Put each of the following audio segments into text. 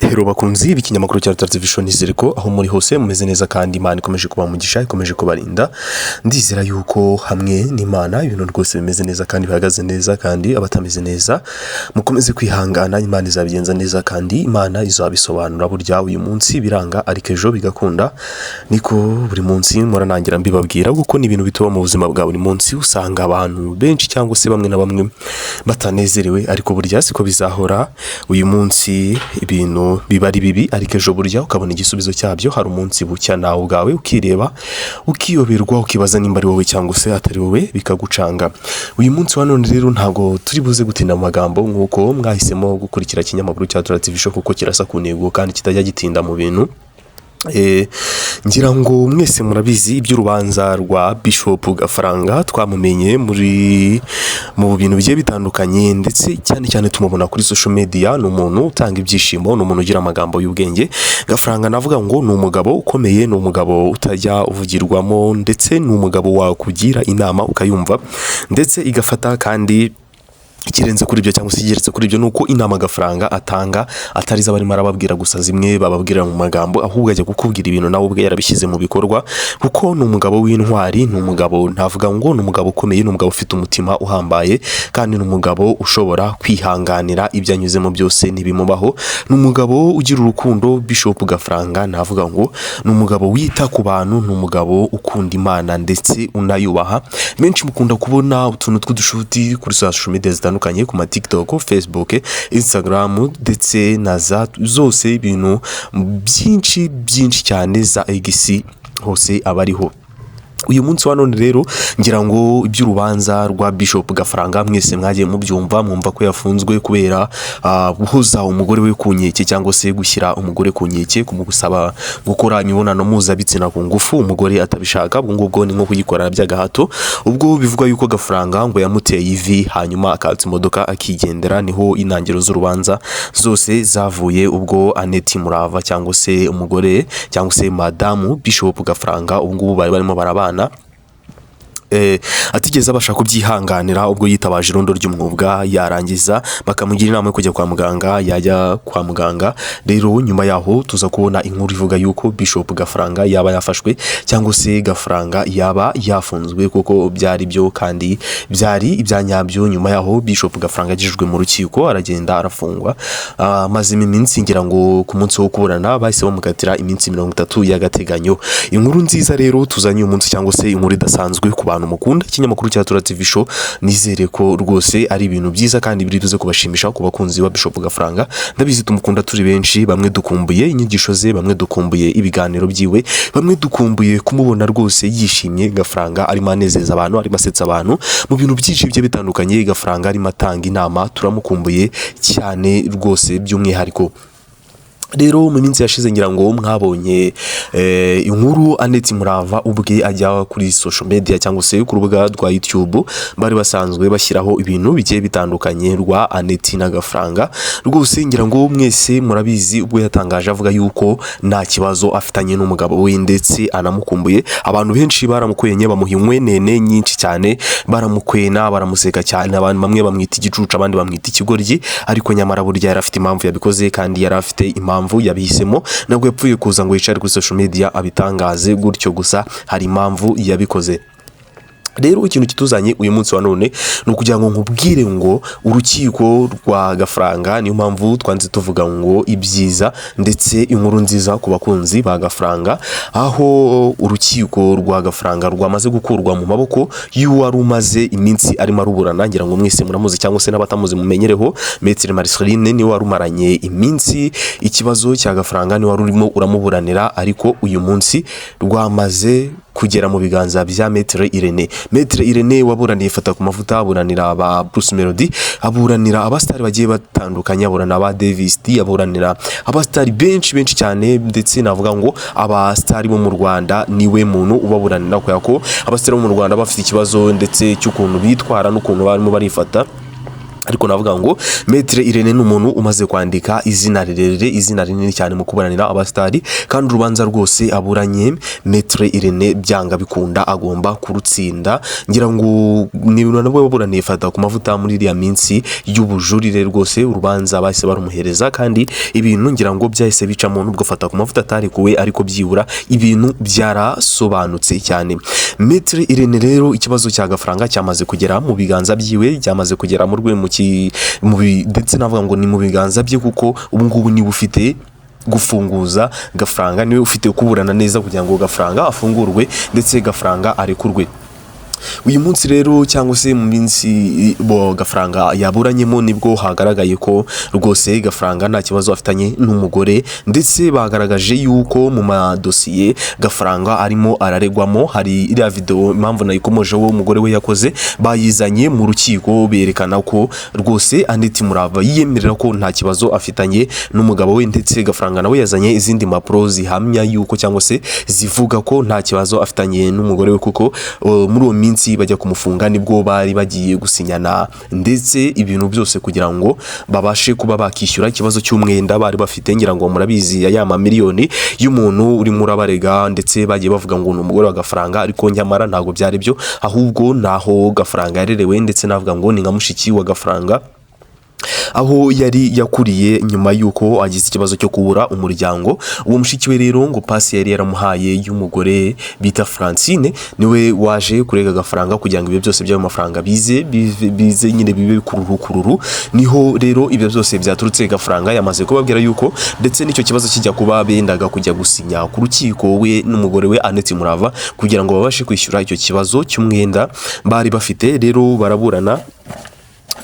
Hero bakunzi b'ikinyamakuru cya Television Izereko aho muri hose mumeze neza kandi Imana ikomeje kuba mugisha ikomeje kubarinda. Ndizera yuko hamwe n'Imana ibintu rwose bimeze neza kandi bihagaze neza, kandi abatameze neza mukomeze kwihangana, Imana izabigenza neza kandi Imana izabisobanura. Burya uyu munsi biranga ariko ejo bigakunda, niko buri munsi muranangira mbibabwira kuko ni ibintu bituba mu buzima bwa buri munsi. Usanga abantu benshi cyangwa se bamwe na bamwe batanezerewe, ariko burya siko bizahora. Uyu munsi ibintu biba ari bibi ariko ejo burya ukabona igisubizo cyabyo. Hari umunsi bucya nawe ubwawe ukireba ukiyoberwa ukibaza nimba ari wowe cyangwa se atari wowe, bikagucanga. Uyu munsi wa none rero ntago turi buze gutinda mu magambo nk'uko mwahisemo gukurikira ikinyamakuru cya Television kuko kirasa ku ntego kandi kitajya gitinda mu bintu. Ngira ngo mwese murabizi iby'urubanza rwa Bishop Gafaranga. Twamumenye mu bintu bigiye bitandukanye, ndetse cyane cyane tumubona kuri social media. Ni umuntu utanga ibyishimo, ni umuntu ugira amagambo y'ubwenge. Gafaranga navuga ngo ni umugabo ukomeye, ni umugabo utajya uvugirwamo, ndetse ni umugabo wakugira inama ukayumva ndetse igafata. Kandi ikirenze kuri ibyo cyangwa se igeretse kuri ibyo nuko inama Gafaranga atanga atari za barimo arababwira gusa zimwe bababwira mu magambo, ahubwo ajya kukubwira ibintu nawe ubwe yarabishyize mu bikorwa, kuko ni umugabo w'intwari. Ni umugabo ntavuga ngo ni umugabo ukomeye, ni umugabo ufite umutima uhambaye, kandi ni umugabo ushobora kwihanganira ibyo anyuzemo byose ntibimubaho. Ni umugabo ugira urukundo. Bishop Gafaranga ntavuga ngo ni umugabo wita ku bantu, ni umugabo ukunda Imana ndetse unayubaha. Menshi mukunda kubona utuntu tw'udushuti kuri social media zitandukanye, ku ma TikTok, Facebook, Instagram ndetse na za zose, ibintu byinshi cyane za X hose abariho. Uyu munsi wa none rero ngira ngo iby'urubanza rwa Bishop Gafaranga mwese mwagiye mubyumva, mwumva ko yafunzwe kubera guhoza umugore we ku nkeke cyangwa se gushyira umugore ku nkeke, kumusaba gukora imibonano mpuzabitsina ku ngufu umugore atabishaka. Ubwo ni nko kuyikora by'agahato. Ubwo bivuga yuko Gafaranga ngo yamuteye ivi hanyuma akatsa imodoka akigendera. Niho intangiriro z'urubanza zose zavuye, ubwo Annette Murava cyangwa se umugore cyangwa se Madamu Bishop Gafaranga ubwo bari barimo barabana atigeze abasha kubyihanganira, ubwo yitabaje irondo ry'umwuga yarangiza bakamugira inama yo kujya kwa muganga. Yajya kwa muganga rero nyuma yaho tuza kubona inkuru ivuga yuko Bishop Gafaranga yaba yafashwe cyangwa se Gafaranga yaba yafunzwe, kuko byari byo kandi byari ibyanyabyo. Nyuma yaho Bishop Gafaranga yagejejwe mu rukiko aragenda arafungwa, maze iminsi ngira ngo ku munsi wo kuburana bahise bamukatira iminsi 30 y'agateganyo. Inkuru nziza rero tuzanye uyu munsi cyangwa se inkuru idasanzwe ku bantu mukunda ikinyamakuru cya Television. Nizere ko rwose ari ibintu byiza kandi biri buze kubashimisha ku bakunzi ba Bishop Gafaranga. Ndabizi tumukunda turi benshi, bamwe dukumbuye inyigisho ze, bamwe dukumbuye ibiganiro byiwe, bamwe dukumbuye kumubona rwose yishimye. Gafaranga arimo anezeza abantu, arimo asetsa abantu mu bintu byinshi bigiye bitandukanye. Gafaranga arimo atanga inama, turamukumbuye cyane rwose by'umwihariko. Rero mu minsi yashize ngira ngo mwabonye inkuru Annette Murava ubwe ajya kuri social media cyangwa se ku rubuga rwa YouTube, bari basanzwe bashyiraho ibintu bigiye bitandukanye rwa Annette na Gafaranga. Rwose ngira ngo mwese murabizi, ubwo yatangaje avuga yuko nta kibazo afitanye n'umugabo we ndetse anamukumbuye. Abantu benshi baramukwenye, bamuhinywe nene nyinshi cyane, baramukwena baramuseka cyane. Abantu bamwe bamwita igicucu, abandi bamwita ikigoryi, ariko nyamara burya yari afite impamvu yabikoze kandi yari afite impamvu yabihisemo. Nabwo yapfuye kuza ngo yicare kuri social media abitangaze gutyo gusa, hari impamvu yabikoze. Rero ikintu kituzanye uyu munsi wa none ni ukugira ngo nkubwire ngo urukiko rwa Gafaranga, niyo mpamvu twanze tuvuga ngo ibyiza ndetse inkuru nziza ku bakunzi ba Gafaranga, aho urukiko rwa Gafaranga rwamaze gukurwa mu maboko y'uwari umaze iminsi arimo aruburana. Ngira ngo mwese muramuzi cyangwa se n'abatamuzi mumenyereho, Maître Marceline ni wari umaranye iminsi ikibazo cya Gafaranga, ni wari urimo uramuburanira, ariko uyu munsi rwamaze kugera mu biganza bya Maître Irene. Maître Irene waburaniye Fata ku mavuta, aburanira aba Bruce Melody, aburanira abastari bagiye batandukanye, aburanira aba Davis D, aburanira abastari benshi cyane, ndetse navuga ngo abastari bo mu Rwanda niwe muntu ubaburanira, ko abastari bo mu Rwanda bafite ikibazo ndetse cy'ukuntu bitwara n'ukuntu barimo barifata. ariko navuga ngo Maître Irene ni umuntu umaze kwandika izina rirerire, izina rinini cyane mu kuburanira abastari, kandi urubanza rwose aburanye Maître Irene byanga bikunda agomba kurutsinda. Ngira ngo ni nabo baburaniye fata ku mavuta muri iriya minsi y'ubujurire, rwose urubanza bahise barumuhereza, kandi ibintu ngira ngo byahise bicamo nubwo fata ku mavuta atarikuwe, ariko byibura ibintu byarasobanutse cyane. Maître Irene rero ikibazo cya gafaranga cyamaze kugera mu biganza byiwe, cyamaze kugera mu rwego ndetse navuga ngo ni mu biganza bye, kuko ubu ngubu niba ufite gufunguza gafaranga, niwe ufite kuburana neza kugira ngo gafaranga afungurwe ndetse gafaranga arekurwe. Uyu munsi rero cyangwa se mu minsi gafaranga yaburanyemo nibwo hagaragaye ko rwose gafaranga nta kibazo afitanye n'umugore, ndetse bagaragaje yuko mu madosiye gafaranga arimo araregwamo, hari iriya video impamvu nayikomojeho umugore we yakoze, bayizanye mu rukiko berekana ko rwose Annette Murava yiyemerera ko nta kibazo afitanye n'umugabo we, ndetse gafaranga nawe yazanye izindi mpapuro zihamya yuko cyangwa se zivuga ko nta kibazo afitanye n'umugore we, kuko muri uwo minsi bajya kumufunga nibwo bari bagiye gusinyana ndetse ibintu byose kugira ngo babashe kuba bakishyura ikibazo cy'umwenda bari bafite. Ngira ngo murabizi ya miliyoni y'umuntu uri muri abarega, ndetse bagiye bavuga ngo ni umugore wa gafaranga, ariko nyamara ntago byari byo, ahubwo naho gafaranga yarerewe, ndetse navuga ngo ni nka mushiki wa gafaranga aho yari yakuriye nyuma yuko agize ikibazo cyo kubura umuryango. Uwo mushiki we rero ngo pasi yari yaramuhaye y'umugore bita Francine, niwe waje kurega gafaranga kugira ngo ibyo byose by'ayo mafaranga bize nyine bibe kururu. Niho rero ibyo byose byaturutse gafaranga yamaze kubabwira yuko ndetse n'icyo kibazo kijya kuba bendaga kujya gusinya ku rukiko we n'umugore we Annette Murava kugira ngo babashe kwishyura icyo kibazo cy'umwenda bari bafite. Rero baraburana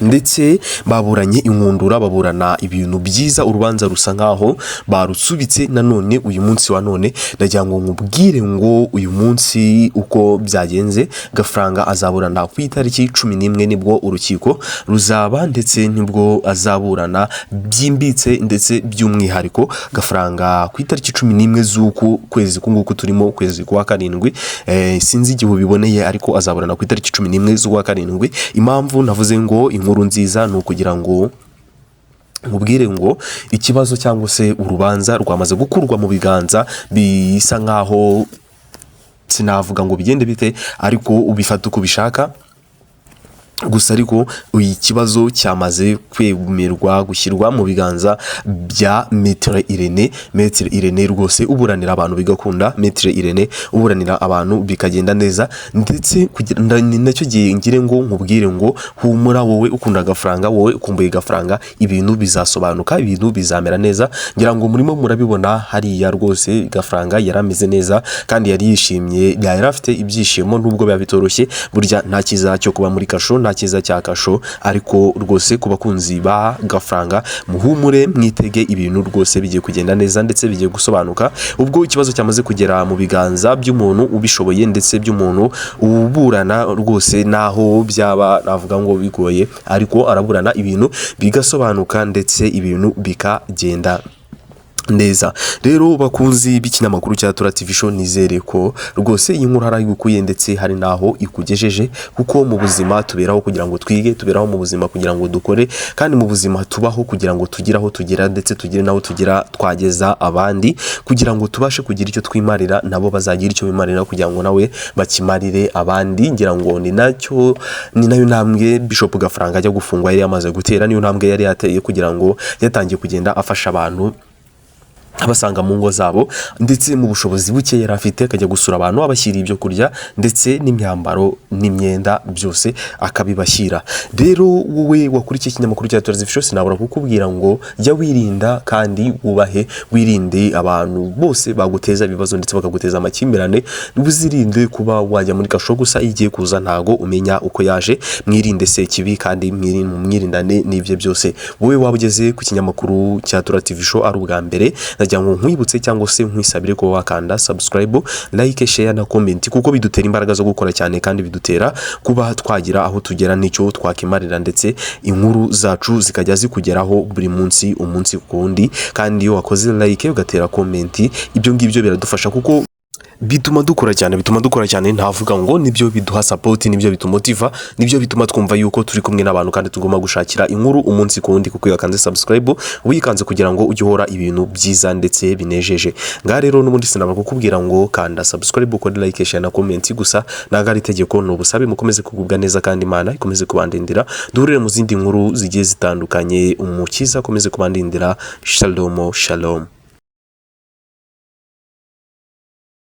ndetse baburanye inkundura, baburana ibintu byiza, urubanza rusa nkaho barusubitse. Nanone uyu munsi wa none ndagira ngo nkubwire ngo uyu munsi uko byagenze, gafaranga azaburana ku itariki 11 nibwo urukiko ruzaba, ndetse nibwo azaburana byimbitse ndetse by'umwihariko. Gafaranga ku itariki 11 z'uku kwezi kunguku turimo, kwezi kwa karindwi, sinzi igihe biboneye, ariko azaburana ku itariki 11 z'ukwa karindwi. Impamvu navuze ngo inkuru nziza ni ukugira ngo mubwire ngo ikibazo cyangwa se urubanza rwamaze gukurwa mu biganza bisa nkaho, sinavuga ngo bigende bite, ariko ubifata uko bishaka gusa, ariko ikibazo cyamaze kwemerwa gushyirwa mu biganza bya Maître Irene. Maître Irene rwose uburanira abantu bigakunda, Maître Irene uburanira abantu bikagenda neza, ndetse nacyo gihe ngire ngo nkubwire ngo humura, wowe ukunda gafaranga, wowe ukumbuye gafaranga, ibintu bizasobanuka, ibintu bizamera neza. Ngira ngo murimo murabibona hariya rwose gafaranga yarameze neza kandi yari yishimye, yari afite ibyishimo, nubwo biba bitoroshye. Burya nta kiza cyo kuba muri kasho, nta kiza cya kasho, ariko rwose ku bakunzi ba gafaranga muhumure, mwitege ibintu rwose bigiye kugenda neza ndetse bigiye gusobanuka. Ubwo ikibazo cyamaze kugera mu biganza by'umuntu ubishoboye ndetse by'umuntu uburana rwose, naho byaba navuga ngo bigoye, ariko araburana ibintu bigasobanuka ndetse ibintu bikagenda neza. Rero bakunzi b'ikinyamakuru cya Tora TV Show, nizere ko rwose iyi nkuru harayigukuye ndetse hari naho ikugejeje, kuko mu buzima tuberaho kugira ngo twige, tuberaho mu buzima kugira ngo dukore, kandi mu buzima tubaho kugira ngo tugire aho tugera ndetse tugire naho tugera twageza abandi, kugira ngo tubashe kugira icyo twimarira, nabo bazagira icyo bimarira kugira ngo nawe bakimarire abandi. Ngira ngo ni nayo ntambwe Bishop Gafaranga ajya gufungwa yari yamaze gutera, niyo ntambwe yari yateye kugira ngo yatangiye kugenda afasha abantu abasanga mu ngo zabo, ndetse mu bushobozi buke yari afite akajya gusura abantu, abashyiriye ibyo kurya ndetse n'imyambaro n'imyenda byose akabibashyira. Rero wowe wakurikiye ikinyamakuru cya Tora TV Show, sinabura kukubwira ngo jya wirinda kandi wubahe, wirinde abantu bose baguteza ibibazo ndetse bakaguteza amakimbirane, uzirinde kuba wajya muri kasho gusa igiye kuza ntago umenya uko yaje. Mwirinde se kibi kandi mwirindane n'ibyo byose. Wowe wabugeze ku kinyamakuru cya Tora TV Show ari ubwa mbere, ndagira ngo nkwibutse cyangwa se nkwisabire ko wakanda subscribe, like, share na comment, kuko bidutera imbaraga zo gukora cyane kandi bidutera kuba twagira aho tugera n'icyo twakimarira, ndetse inkuru zacu zikajya zikugeraho buri munsi umunsi ku wundi. Kandi iyo wakoze like ugatera comment, ibyo ngibyo biradufasha, kuko bituma dukora cyane ntavuga ngo nibyo biduha support, nibyo bitumotiva, nibyo bituma twumva yuko turi kumwe n'abantu kandi tugomba gushakira inkuru umunsi ku wundi, kuko yakanze subscribe uyikanze kugira ngo ujye uhora ibintu byiza ndetse binejeje. Ngaha rero n'ubundi sinaba kukubwira ngo kanda subscribe, ukore like, share na comment, gusa naga ari tegeko n'ubusabe. Mukomeze kugubwa neza kandi Imana ikomeze kubandindira, duhurire mu zindi nkuru zigiye zitandukanye. Umukiza akomeze kubandindira. Shalom.